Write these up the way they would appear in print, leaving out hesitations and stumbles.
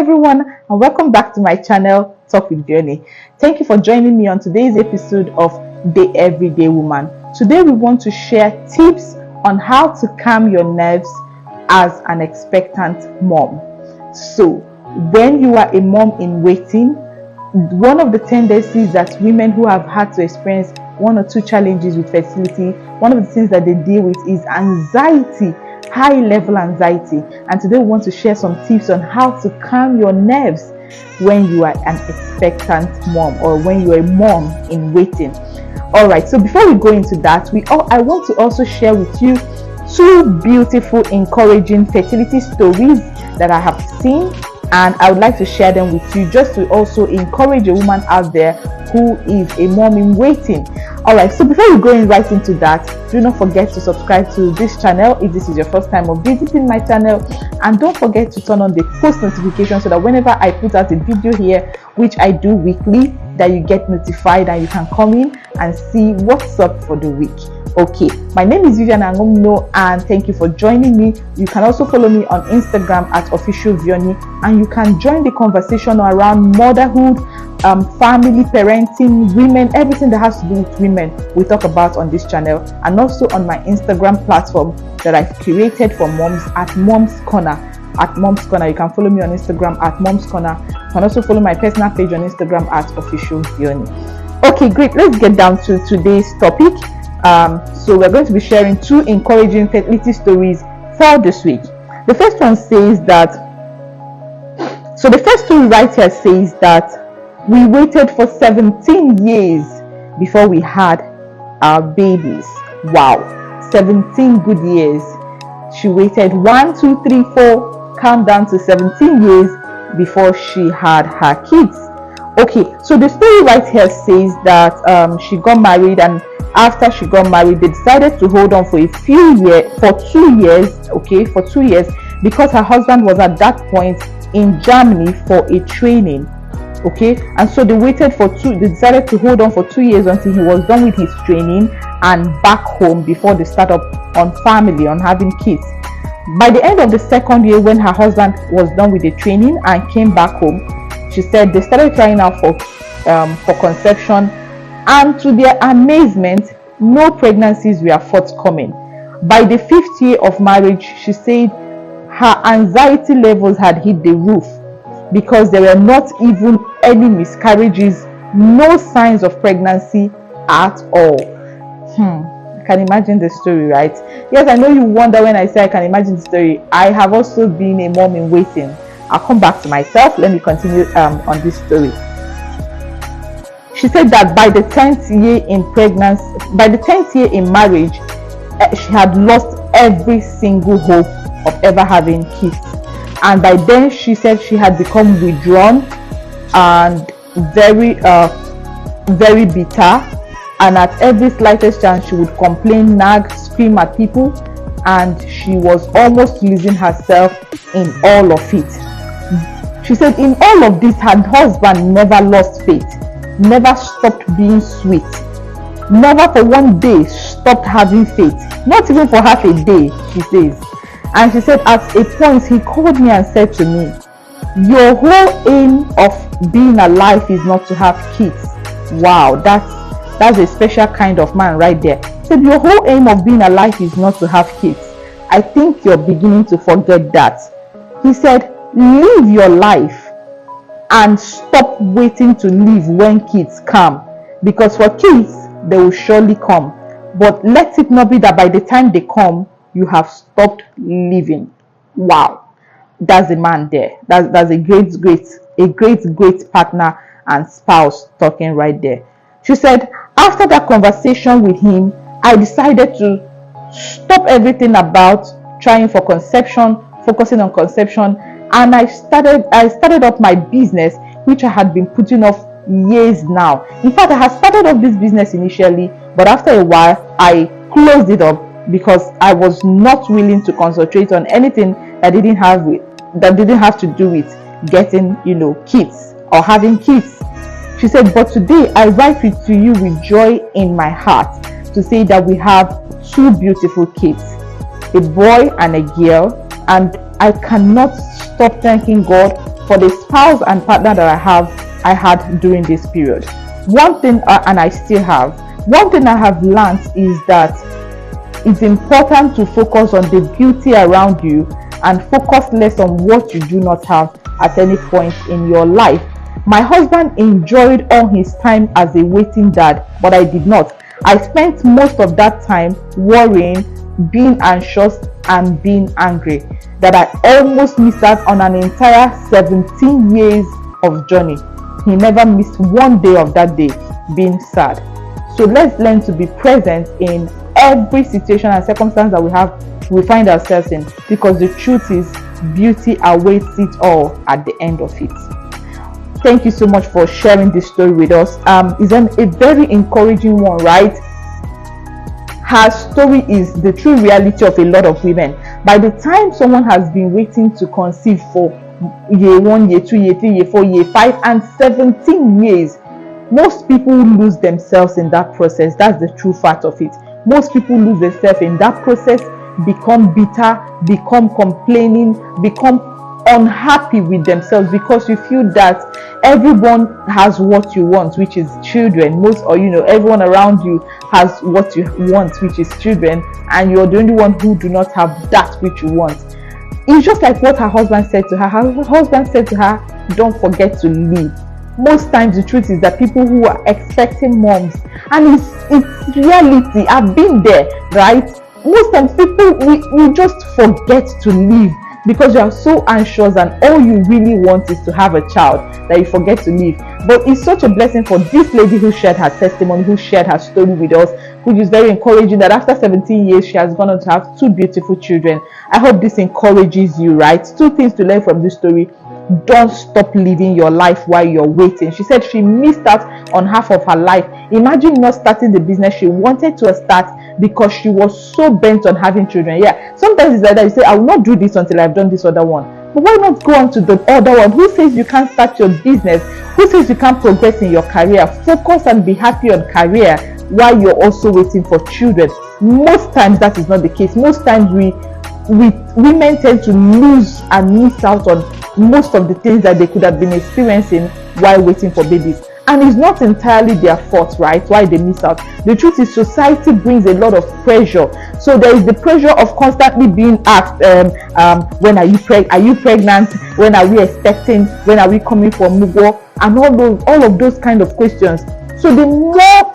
everyone, and welcome back to my channel, Talk with Journey. Thank you for joining me on today's episode of The Everyday Woman. Today we want to share tips on how to calm your nerves as an expectant mom. So, when you are a mom in waiting, one of the tendencies that women who have had to experience one or two challenges with fertility, one of the things that they deal with is anxiety, high level anxiety. And today we want to share some tips on how to calm your nerves when you are an expectant mom or when you are a mom in waiting. All right, so before we go into that, I want to also share with you two beautiful, encouraging fertility stories that I have seen, and I would like to share them with you just to also encourage a woman out there who is a mom in waiting. All right, so before we go right into that, do not forget to subscribe to this channel if this is your first time of visiting my channel, and don't forget to turn on the post notification so that whenever I put out a video here, which I do weekly, that you get notified and you can come in and see what's up for the week. Okay, my name is Vivian Angomno, and thank you for joining me. You can also follow me on Instagram at @officialvioni, and you can join the conversation around motherhood, family, parenting, women, everything that has to do with women we talk about on this channel, and also on my Instagram platform that I've created for moms at Mom's Corner. At Mom's Corner, you can follow me on Instagram at Mom's Corner. You can also follow my personal page on Instagram at @officialvioni. Okay, great. Let's get down to today's topic. So we're going to be sharing two encouraging fertility stories for this week. The first one says that, so the first story right here says that we waited for 17 years before we had our babies. Wow, 17 good years. She waited 1, 2, 3, 4, count down to 17 years before she had her kids. Okay, so the story right here says that she got married, and after she got married, they decided to hold on for 2 years, because her husband was at that point in Germany for a training. Okay, and so they decided to hold on for 2 years until he was done with his training and back home before they start up on family, on having kids. By the end of the second year, when her husband was done with the training and came back home, she said they started trying out for conception, and to their amazement, no pregnancies were forthcoming. By the 5th year of marriage, she said her anxiety levels had hit the roof because there were not even any miscarriages, no signs of pregnancy at all. I can imagine the story, right? Yes, I know you wonder when I say I can imagine the story. I have also been a mom in waiting. I'll come back to myself. Let me continue on this story. She said that by the 10th year in marriage, she had lost every single hope of ever having kids. And by then, she said she had become withdrawn and very bitter. And at every slightest chance, she would complain, nag, scream at people, and she was almost losing herself in all of it. She said in all of this, her husband never lost faith, never stopped being sweet, never for one day stopped having faith, not even for half a day, she says. And she said at a point he called me and said to me, your whole aim of being alive is not to have kids. Wow, that's a special kind of man right there. He said your whole aim of being alive is not to have kids. I think you're beginning to forget that. He said, live your life and stop waiting to live when kids come, because for kids they will surely come, but let it not be that by the time they come you have stopped living. Wow, that's a man there. That's a great partner and spouse talking right there. She said after that conversation with him, I decided to stop everything about trying for conception, focusing on conception, and I started up my business, which I had been putting off years now. In fact, I had started off this business initially, but after a while I closed it up because I was not willing to concentrate on anything that didn't have to do with getting, kids or having kids. She said, but today I write to you with joy in my heart to say that we have 2 beautiful kids, a boy and a girl, and I cannot stop thanking God for the spouse and partner that I had during this period. One thing, and I still have, one thing I have learned is that it's important to focus on the beauty around you and focus less on what you do not have at any point in your life. My husband enjoyed all his time as a waiting dad, but I did not. I spent most of that time worrying, being anxious, and being angry that I almost missed out on an entire 17 years of journey. He never missed one day of that day being sad. So let's learn to be present in every situation and circumstance that we find ourselves in, because the truth is, beauty awaits it all at the end of it. Thank you so much for sharing this story with us. It's a very encouraging one, right? Her story is the true reality of a lot of women. By the time someone has been waiting to conceive for year 1, year 2, year 3, year 4, year 5, and 17 years, most people lose themselves in that process. That's the true fact of it. Most people lose themselves in that process, become bitter, become complaining, become unhappy with themselves, because you feel that everyone has what you want, which is children. Everyone around you has what you want, which is children, and you're the only one who do not have that which you want. It's just like what her husband said to her. Her husband said to her, don't forget to live. Most times the truth is that people who are expecting moms, and it's reality, I've been there, right? Most times people, we just forget to live because you are so anxious and all you really want is to have a child that you forget to live. But it's such a blessing for this lady who shared her testimony, who shared her story with us, which is very encouraging, that after 17 years she has gone on to have 2 beautiful children. I hope this encourages you, right? 2 things to learn from this story. Don't stop living your life while you're waiting. She said she missed out on half of her life. Imagine not starting the business she wanted to start because she was so bent on having children. Yeah, sometimes it's like that. You say, I will not do this until I've done this other one. But why not go on to the other one? Who says you can't start your business? Who says you can't progress in your career? Focus and be happy on career while you're also waiting for children. Most times that is not the case. Most times women tend to lose and miss out on most of the things that they could have been experiencing while waiting for babies. And it's not entirely their fault, right? Why they miss out. The truth is, society brings a lot of pressure. So there is the pressure of constantly being asked, when are you pregnant? When are we expecting? When are we coming for Mugo? And all of those kind of questions. So the more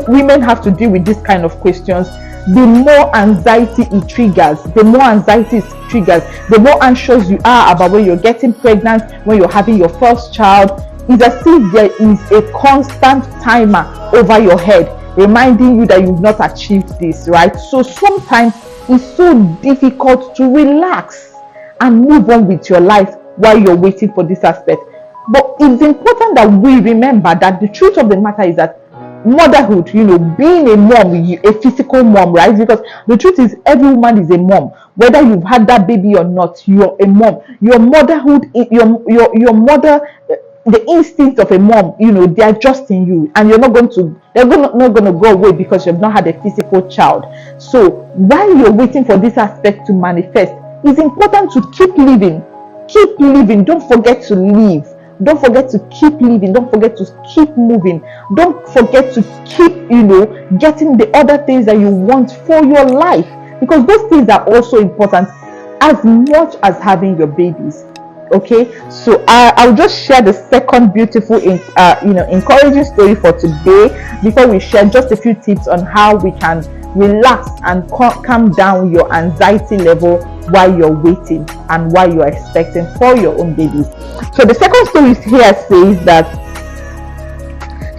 women have to deal with this kind of questions, the more anxiety it triggers. The more anxiety it triggers, the more anxious you are about when you're getting pregnant, when you're having your first child. It's as if there is a constant timer over your head reminding you that you've not achieved this, right? So sometimes it's so difficult to relax and move on with your life while you're waiting for this aspect. But it's important that we remember that the truth of the matter is that motherhood, being a mom, a physical mom, right? Because the truth is, every woman is a mom. Whether you've had that baby or not, you're a mom. Your motherhood, your mother, the instinct of a mom, they are just in you, and they're not going to go away because you've not had a physical child. So while you're waiting for this aspect to manifest, it's important to keep living. Keep living. Don't forget to live. Don't forget to keep living. Don't forget to keep moving. Don't forget to keep, getting the other things that you want for your life, because those things are also important as much as having your babies. Okay, so I'll just share the second beautiful, encouraging story for today before we share just a few tips on how we can relax and calm down your anxiety level while you're waiting and while you're expecting for your own babies. So the second story here says that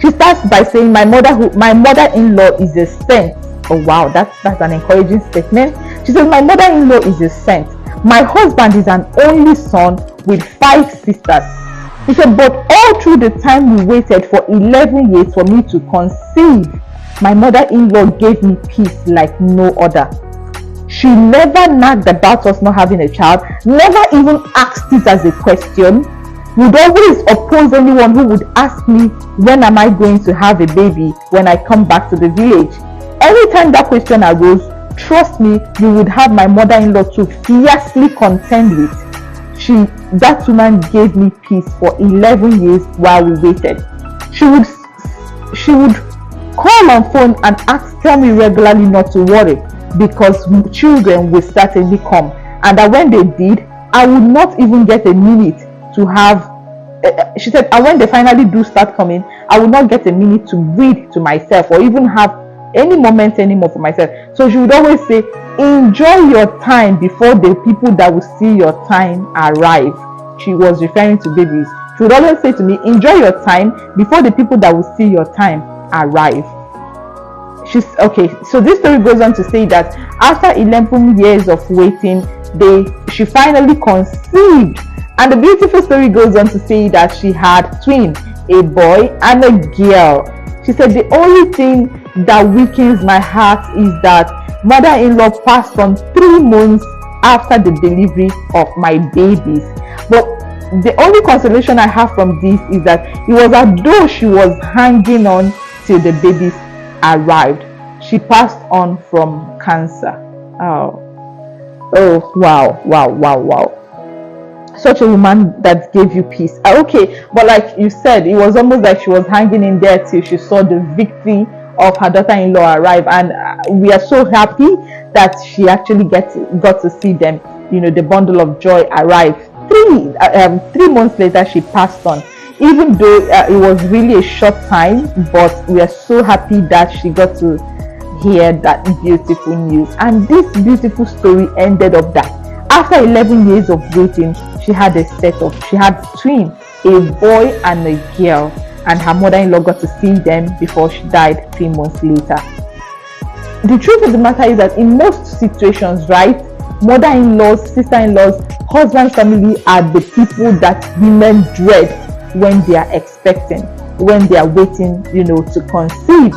she starts by saying, my mother-in-law is a saint. Oh wow, that's an encouraging statement. She says, my mother-in-law is a saint. My husband is an only son with 5 sisters. She said, but all through the time we waited for 11 years for me to conceive, my mother-in-law gave me peace like no other. She never nagged about us not having a child, never even asked it as a question, would always oppose anyone who would ask me, when am I going to have a baby when I come back to the village? Anytime that question arose, trust me, you would have my mother-in-law to fiercely contend with. that woman gave me peace for 11 years while we waited. She would call on phone and tell me regularly not to worry because children will certainly come, and that when they did, I would not even get a minute to have. She said, and when they finally do start coming, I will not get a minute to read to myself or even have any moment anymore for myself. So she would always say, enjoy your time before the people that will see your time arrive. She was referring to babies. She would always say to me, enjoy your time before the people that will see your time arrive. She's okay. So this story goes on to say that after 11 years of waiting, she finally conceived. And the beautiful story goes on to say that she had twins, a boy and a girl. She said, the only thing that weakens my heart is that mother-in-law passed on 3 months after the delivery of my babies. But the only consolation I have from this is that it was as though she was hanging on till the babies arrived. She passed on from cancer. Oh, wow. Such a woman that gave you peace. Okay, but like you said, it was almost like she was hanging in there till she saw the victory of her daughter-in-law arrive, and we are so happy that she actually got to see them. The bundle of joy arrive. 3 months later, she passed on. Even though it was really a short time, but we are so happy that she got to hear that beautiful news. And this beautiful story ended up that after 11 years of waiting, she had twins, a boy and a girl, and her mother-in-law got to see them before she died 3 months later. The truth of the matter is that in most situations, right, mother-in-laws, sister-in-laws, husband's family are the people that women dread when they are expecting, when they are waiting, to conceive.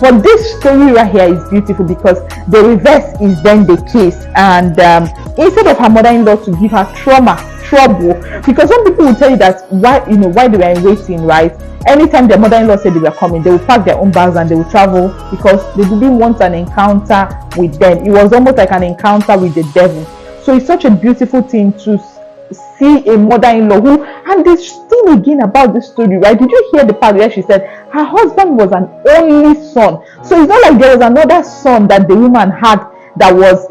But this story right here is beautiful because the reverse is then the case. And instead of her mother-in-law to give her trouble, because some people will tell you that why they were in waiting, right? Anytime their mother-in-law said they were coming, they would pack their own bags and they would travel because they didn't want an encounter with them. It was almost like an encounter with the devil. So it's such a beautiful thing to see a mother-in-law who, and this thing again about this story, right? Did you hear the part where she said her husband was an only son? So it's not like there was another son that the woman had that was,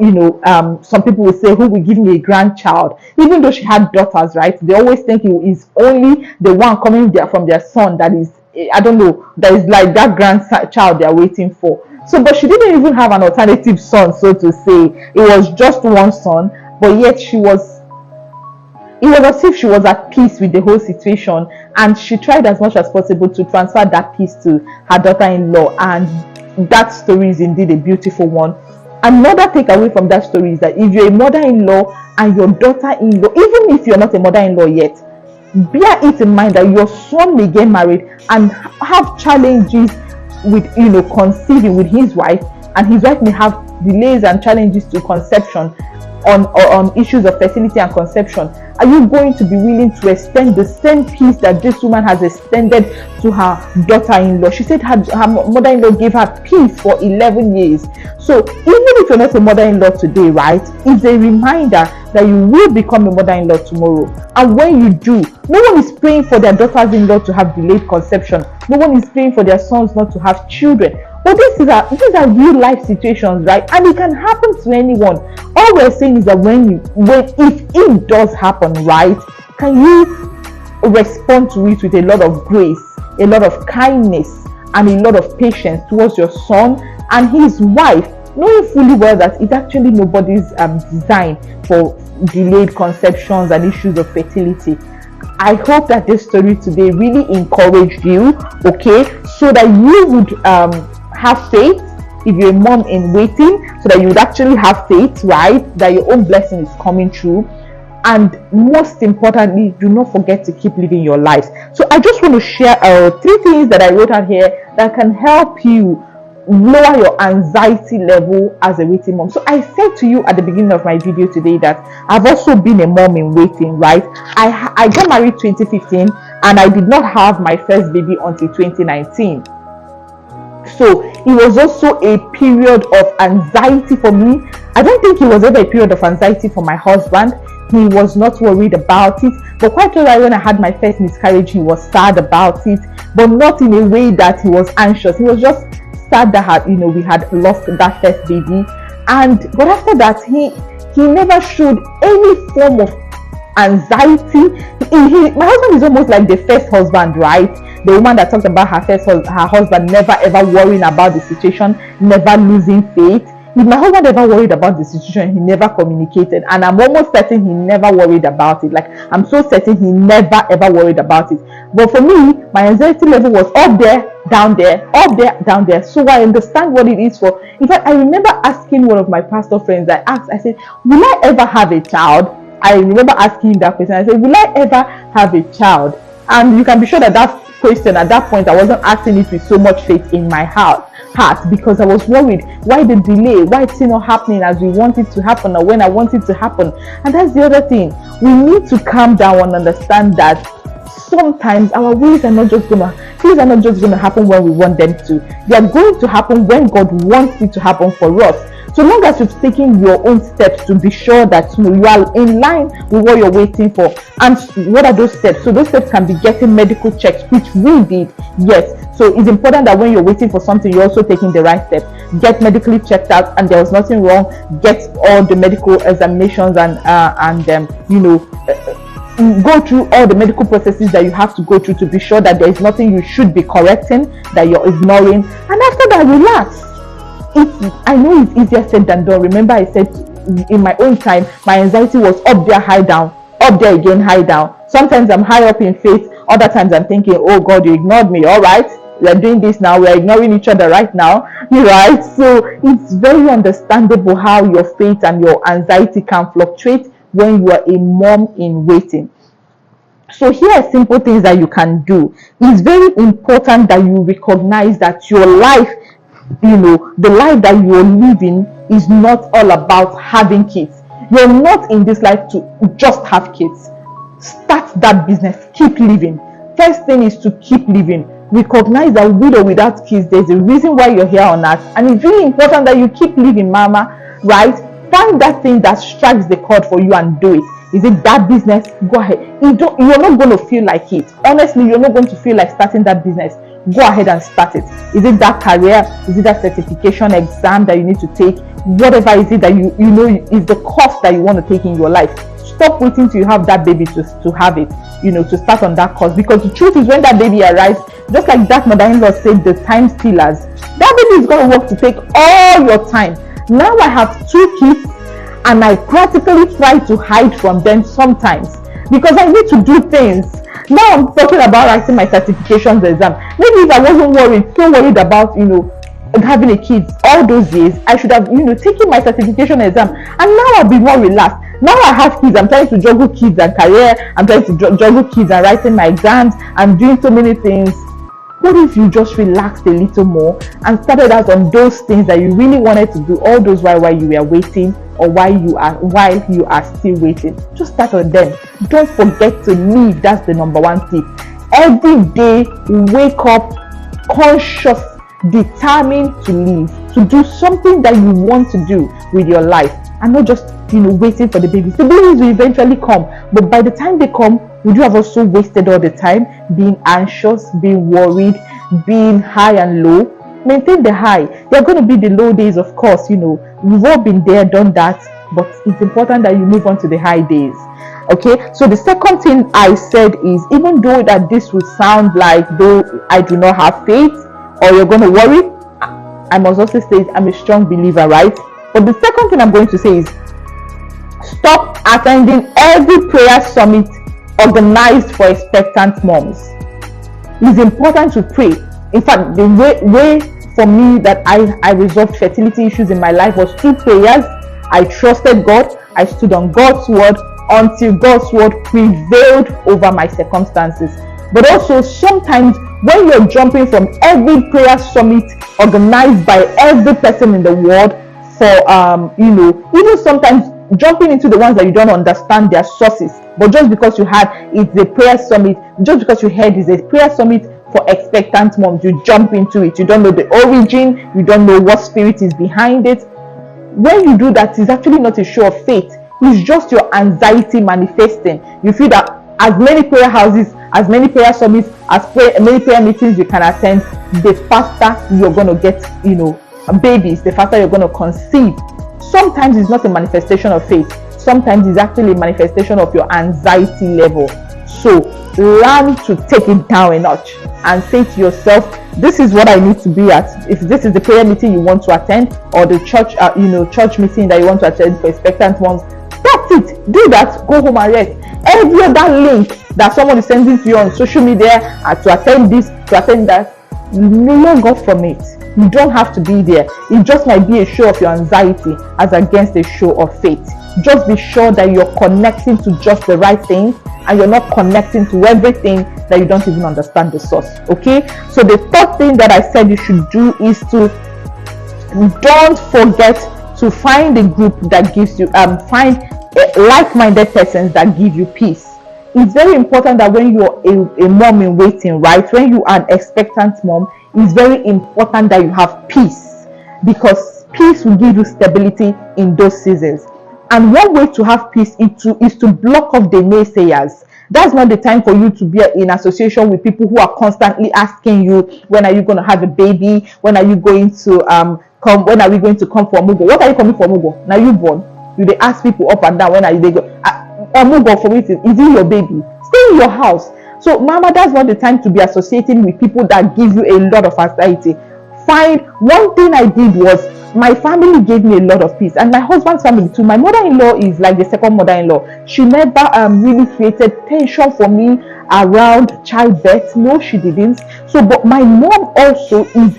some people will say, who will give me a grandchild? Even though she had daughters, right? They always think it is only the one coming from their son that is, I don't know, that is like that grandchild they are waiting for. So, but she didn't even have an alternative son, so to say. It was just one son, but yet it was as if she was at peace with the whole situation, and she tried as much as possible to transfer that peace to her daughter-in-law. And that story is indeed a beautiful one. Another takeaway from that story is that if you're a mother-in-law and your daughter-in-law, even if you're not a mother-in-law yet, bear it in mind that your son may get married and have challenges with conceiving with his wife, and his wife may have delays and challenges to conception on issues of fertility and conception. Are you going to be willing to extend the same peace that this woman has extended to her daughter-in-law? She said her mother-in-law gave her peace for 11 years. So even if you're not a mother-in-law today, right, it's a reminder that you will become a mother-in-law tomorrow. And when you do, no one is praying for their daughters-in-law to have delayed conception. No one is praying for their sons not to have children. But these are real life situations, right? And it can happen to anyone. All we're saying is that if it does happen, right, can you respond to it with a lot of grace, a lot of kindness, and a lot of patience towards your son and his wife, knowing fully well that it's actually nobody's design for delayed conceptions and issues of fertility. I hope that this story today really encouraged you, okay, so that you would have faith if you're a mom in waiting, so that you would actually have faith, right, that your own blessing is coming true. And most importantly, do not forget to keep living your lives. So I just want to share 3 things that I wrote out here that can help you lower your anxiety level as a waiting mom. So I said to you at the beginning of my video today that I've also been a mom in waiting, right? I got married 2015 and I did not have my first baby until 2019. So it was also a period of anxiety for me. I don't think it was ever a period of anxiety for my husband. he was not worried about it. But quite right, when I had my first miscarriage, he was sad about it, but not in a way that he was anxious. He was just sad that we had lost that first baby. But after that, he never showed any form of anxiety. My husband is almost like the first husband, right? The woman that talked about her husband never ever worrying about the situation, never losing faith. If my husband ever worried about the situation, he never communicated, and I'm almost certain he never worried about it. Like, I'm so certain he never ever worried about it. But for me, my anxiety level was up there, down there, up there, down there. So I understand what it is for. In fact, I remember asking one of my pastor friends, I said, will I ever have a child? I remember asking him that question. I said, will I ever have a child? And you can be sure that question at that point, I wasn't asking it with so much faith in my heart, because I was worried. Why the delay? Why it's not happening as we want it to happen, or when I want it to happen? And that's the other thing. We need to calm down and understand that sometimes our things are not just gonna happen when we want them to. They are going to happen when God wants it to happen for us. So long as you've taken your own steps to be sure that you are in line with what you're waiting for. And what are those steps? So those steps can be getting medical checks, which we did, yes. So it's important that when you're waiting for something, you're also taking the right step. Get medically checked out, and there was nothing wrong. Get all the medical examinations go through all the medical processes that you have to go through to be sure that there is nothing you should be correcting, that you're ignoring. And after that, relax. I know it's easier said than done. Remember, I said in my own time, my anxiety was up there, high down, up there again, high down. Sometimes I'm high up in faith. Other times I'm thinking, oh God, you ignored me. All right, we are doing this now. We are ignoring each other right now. Right? So it's very understandable how your faith and your anxiety can fluctuate when you are a mom in waiting. So here are simple things that you can do. It's very important that you recognize that your life, the life that you're living is not all about having kids. You're not in this life to just have kids. Start that business. Keep living. First thing is to keep living. Recognize that with or without kids, there's a reason why you're here on earth. And it's really important that you keep living, mama, right? Find that thing that strikes the chord for you and do it. Is it that business? Go ahead. You're not going to feel like it. Honestly, you're not going to feel like starting that business. Go ahead and start it. Is it that career? Is it that certification exam that you need to take? Whatever is it that you know is the course that you want to take in your life. Stop waiting till you have that baby to have it, to start on that course. Because the truth is, when that baby arrives, just like that mother-in-law said, the time stealers, that baby is going to work to take all your time. Now I have 2 kids, and I practically try to hide from them sometimes because I need to do things. Now I'm talking about writing my certifications exam. Maybe if I wasn't so worried about, having a kid all those years, I should have, taken my certification exam, and now I'll be more relaxed. Now I have kids, I'm trying to juggle kids and career, I'm trying to juggle kids and writing my exams, I'm doing so many things. What if you just relaxed a little more and started out on those things that you really wanted to do all those while you were waiting, or while you are still waiting? Just start on them. Don't forget to live. That's the number 1 tip. Every day, wake up conscious, determined to live, to do something that you want to do with your life, and not just waiting for the babies. The babies will eventually come, but by the time they come, would you have also wasted all the time being anxious, being worried, being high and low? Maintain the high. There are going to be the low days, of course. We've all been there, done that, but it's important that you move on to the high days. Okay, so the second thing I said is, even though that this would sound like though I do not have faith, or you're going to worry, I must also say I'm a strong believer, right? But the second thing I'm going to say is, stop attending every prayer summit organized for expectant moms. It's important to pray. In fact, the way for me that I resolved fertility issues in my life was through prayers. I trusted God. I stood on God's word until God's word prevailed over my circumstances. But also, sometimes when you're jumping from every prayer summit organized by every person in the world for even sometimes jumping into the ones that you don't understand their sources, but just because you had it's a prayer summit, just because you heard it's a prayer summit for expectant moms, you jump into it. You don't know the origin, you don't know what spirit is behind it. When you do that, it's actually not a show of faith. It's just your anxiety manifesting. You feel that as many prayer houses, as many prayer summits, many prayer meetings you can attend, the faster you're going to get, babies, the faster you're going to conceive. Sometimes it's not a manifestation of faith. Sometimes it's actually a manifestation of your anxiety level. So learn to take it down a notch and say to yourself, this is what I need to be at. If this is the prayer meeting you want to attend, or the church church meeting that you want to attend for expectant ones, that's it. Do that. Go home and rest. Every other link that someone is sending to you on social media to attend this, to attend that, log off from it. You don't have to be there. It just might be a show of your anxiety as against a show of faith. Just be sure that you're connecting to just the right thing, and you're not connecting to everything that you don't even understand the source. Okay, so the third thing that I said you should do is to don't forget to find a group that gives you find like-minded persons that give you peace. It's very important that when you're a mom in waiting, right, when you are an expectant mom, it's very important that you have peace, because peace will give you stability in those seasons. And one way to have peace is to block off the naysayers. That's not the time for you to be in association with people who are constantly asking you, when are you going to have a baby? When are you going to come? When are we going to come for Mugo? What are you coming for Mugo? Now you born. You they ask people up and down, when are you they go? Mugo for it is it your baby? Stay in your house. So mama, that's not the time to be associating with people that give you a lot of anxiety. Fine. One thing I did was, my family gave me a lot of peace, and my husband's family too. My mother-in-law is like the second mother-in-law. She never really created tension for me around childbirth. No, she didn't. So, but my mom also is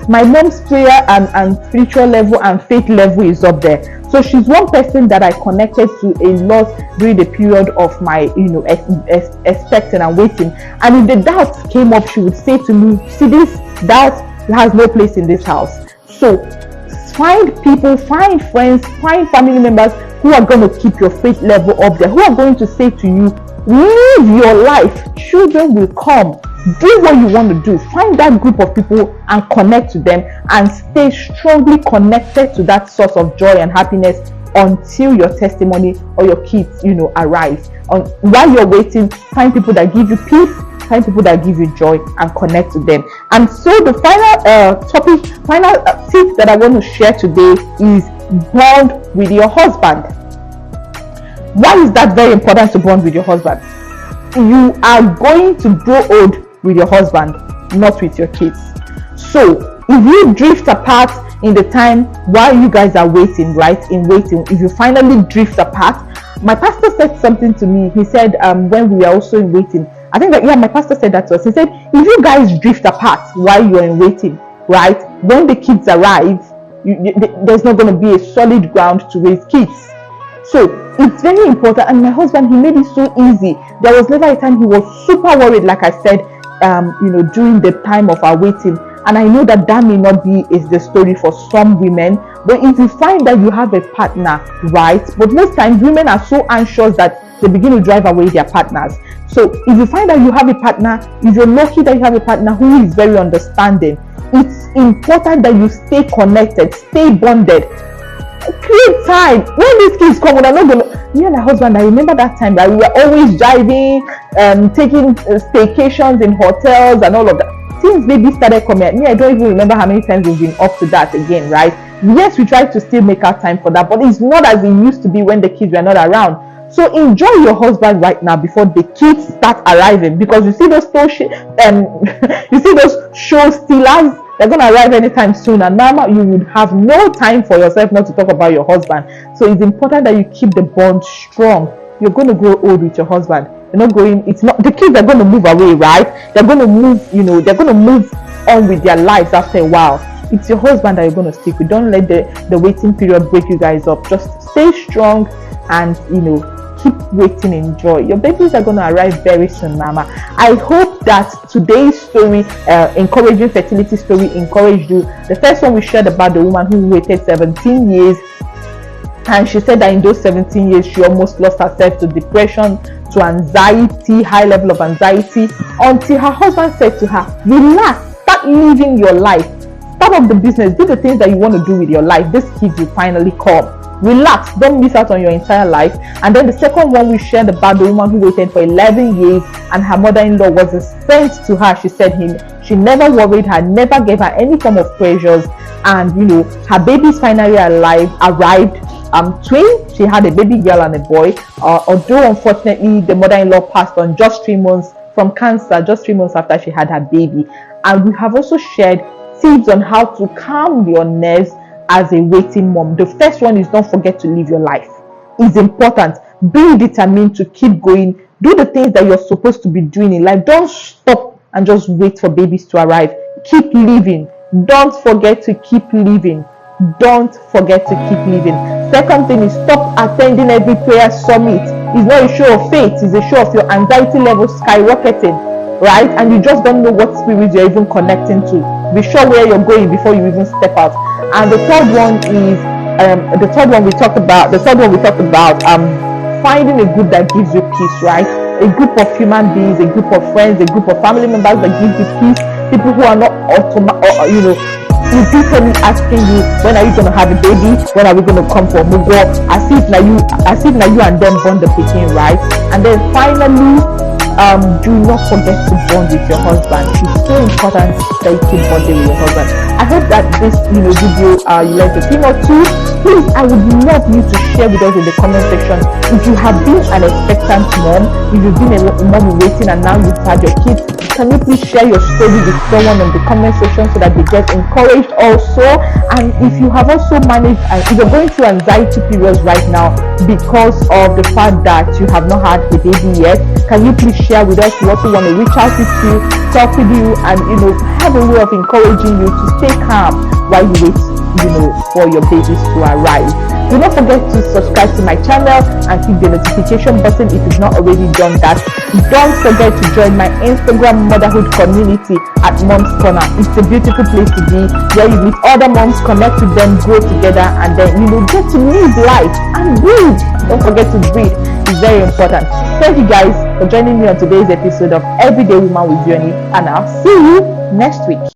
my mom's prayer and spiritual level and faith level is up there. So she's one person that I connected to a lot during the period of my expecting and waiting. And if the doubts came up, she would say to me, see, this doubt has no place in this house. So find people, find friends, find family members who are going to keep your faith level up there, who are going to say to you, live your life, children will come, do what you want to do. Find that group of people and connect to them, and stay strongly connected to that source of joy and happiness until your testimony or your kids arrive. While you're waiting, find people that give you peace, find people that give you joy, and connect to them. And so the final tip that I want to share today is bond with your husband. Why is that very important, to bond with your husband? You are going to grow old with your husband, not with your kids. So if you drift apart in the time while you guys are waiting, right, if you finally drift apart, my pastor said something to me. He said when we are also in waiting, I think that, my pastor said that to us. He said, if you guys drift apart while you're in waiting, right, when the kids arrive, there's not going to be a solid ground to raise kids. So it's very important. And my husband, he made it so easy. There was never a time he was super worried, like I said, during the time of our waiting. And I know that may not be the story for some women, but if you find that you have a partner, right, but most times women are so anxious that they begin to drive away their partners. So if you find that you have a partner, if you're lucky that you have a partner who is very understanding, it's important that you stay connected, stay bonded, create time. When these kids come, we're not gonna, me and my husband, I remember that time that we were always driving, taking staycations in hotels and all of that. Since baby started coming, I don't even remember how many times we've been up to that again, right? Yes, we try to still make our time for that, but it's not as it used to be when the kids were not around. So enjoy your husband right now before the kids start arriving, because you see those you see those show stealers, they're gonna arrive anytime soon, and now you would have no time for yourself, not to talk about your husband. So it's important that you keep the bond strong. You're going to grow old with your husband. You're not going, it's not, the kids are going to move away, right? They're going to move, they're going to move on with their lives after a while. It's your husband that you're going to stick with. Don't let the waiting period break you guys up. Just stay strong and keep waiting in joy. Your babies are going to arrive very soon, mama. I hope that today's story, encouraging fertility story, encouraged you. The first one we shared about the woman who waited 17 years, and she said that in those 17 years she almost lost herself to depression, to anxiety, high level of anxiety, until her husband said to her, relax, start living your life, start up the business, do the things that you want to do with your life. This kid will finally come. Relax, don't miss out on your entire life. And then the second one, we shared about the woman who waited for 11 years and her mother-in-law was a saint to her. She said she never worried her, never gave her any form of pressures, and her babies finally arrived. Twin. She had a baby girl and a boy. Although unfortunately the mother-in-law passed on just 3 months from cancer, just 3 months after she had her baby. And we have also shared tips on how to calm your nerves as a waiting mom. The first one is don't forget to live your life. It's important. Be determined to keep going. Do the things that you're supposed to be doing in life. Don't stop and just wait for babies to arrive. Keep living. Don't forget to keep living. Don't forget to keep living. Second thing is stop attending every prayer summit. It's not a show of faith, it's a show of your anxiety level skyrocketing, right? And you just don't know what spirit you're even connecting to. Be sure where you're going before you even step out. And the third one is we talked about finding a group that gives you peace, right? A group of human beings, a group of friends, a group of family members that give you peace. People who are not repeatedly asking you, when are you going to have a baby, when are we going to come for mugo, as if now you and them bond the pikin, right? And then finally, do not forget to bond with your husband. It's so important that you keep bonding with your husband. I hope that this video you learned a thing or two. Please, I would love you to share with us in the comment section if you have been an expectant mom, if you've been a mom in waiting and now you've had your kids. Can you please share your story with someone in the comment section so that they get encouraged also? And if you have also managed, if you're going through anxiety periods right now because of the fact that you have not had a baby yet, can you please share with us? We also want to reach out with you, talk with you, and have a way of encouraging you to stay calm while you wait for your babies to arrive. Do not forget to subscribe to my channel and click the notification button if you've not already done that. Don't forget to join my Instagram motherhood community at Mom's Corner. It's a beautiful place to be, where you meet other moms, connect with them, grow together, and then get to live life and breathe. Don't forget to breathe. It's very important. Thank you guys for joining me on today's episode of Everyday Woman with Journey, and I'll see you next week.